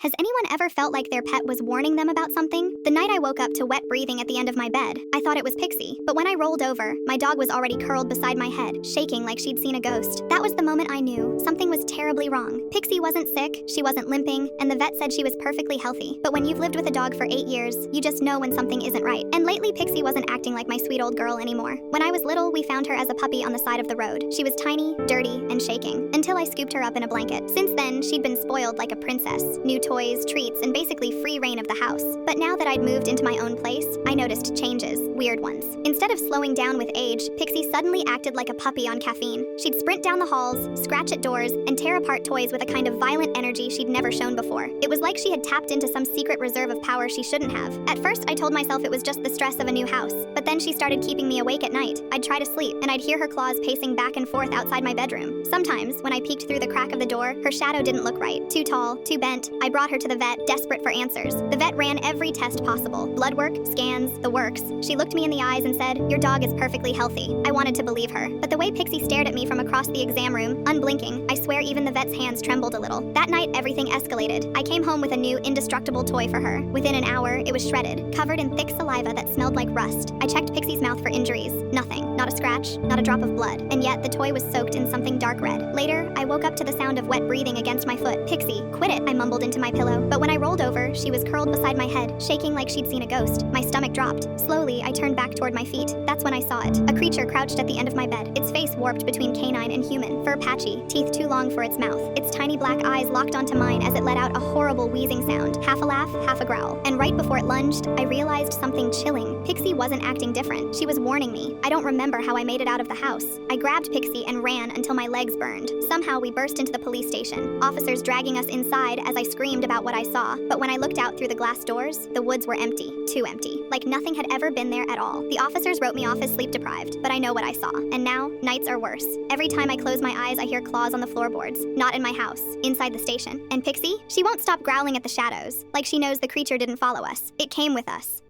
Has anyone ever felt like their pet was warning them about something? The night I woke up to wet breathing at the end of my bed, I thought it was Pixie. But when I rolled over, my dog was already curled beside my head, shaking like she'd seen a ghost. That was the moment I knew something was terribly wrong. Pixie wasn't sick, she wasn't limping, and the vet said she was perfectly healthy. But when you've lived with a dog for 8 years, you just know when something isn't right. And lately, Pixie wasn't acting like my sweet old girl anymore. When I was little, we found her as a puppy on the side of the road. She was tiny, dirty, and shaking, until I scooped her up in a blanket. Since then, she'd been spoiled like a princess. New toys, treats, and basically free reign of the house. But now that I'd moved into my own place, I noticed changes, weird ones. Instead of slowing down with age, Pixie suddenly acted like a puppy on caffeine. She'd sprint down the halls, scratch at doors, and tear apart toys with a kind of violent energy she'd never shown before. It was like she had tapped into some secret reserve of power she shouldn't have. At first, I told myself it was just the stress of a new house, but then she started keeping me awake at night. I'd try to sleep, and I'd hear her claws pacing back and forth outside my bedroom. Sometimes, when I peeked through the crack of the door, her shadow didn't look right. Too tall, too bent. I brought her to the vet, desperate for answers. The vet ran every test possible. Blood work, scans, the works. She looked me in the eyes and said, "Your dog is perfectly healthy." I wanted to believe her, but the way Pixie stared at me from across the exam room, unblinking, I swear even the vet's hands trembled a little. That night, everything escalated. I came home with a new, indestructible toy for her. Within an hour, it was shredded, covered in thick saliva that smelled like rust. I checked Pixie's mouth for injuries. Nothing. Not a scratch, not a drop of blood. And yet, the toy was soaked in something dark red. Later, I woke up to the sound of wet breathing against my foot. "Pixie, quit it," I mumbled into my pillow. But when I rolled over, she was curled beside my head, shaking like she'd seen a ghost. My stomach dropped. Slowly, I turned back toward my feet. That's when I saw it. A creature crouched at the end of my bed, its face warped between canine and human, fur patchy, teeth too long for its mouth. Its tiny black eyes locked onto mine as it let out a horrible wheezing sound, half a laugh, half a growl. And right before it lunged, I realized something chilling. Pixie wasn't acting different. She was warning me. I don't remember how I made it out of the house. I grabbed Pixie and ran until my legs burned. Somehow we burst into the police station, officers dragging us inside as I screamed about what I saw. But when I looked out through the glass doors, the woods were empty, too empty, like nothing had ever been there at all. The officers wrote me off as sleep deprived, but I know what I saw. And now, nights are worse. Every time I close my eyes, I hear claws on the floorboards. Not in my house, inside the station. And Pixie? She won't stop growling at the shadows, like she knows the creature didn't follow us. It came with us.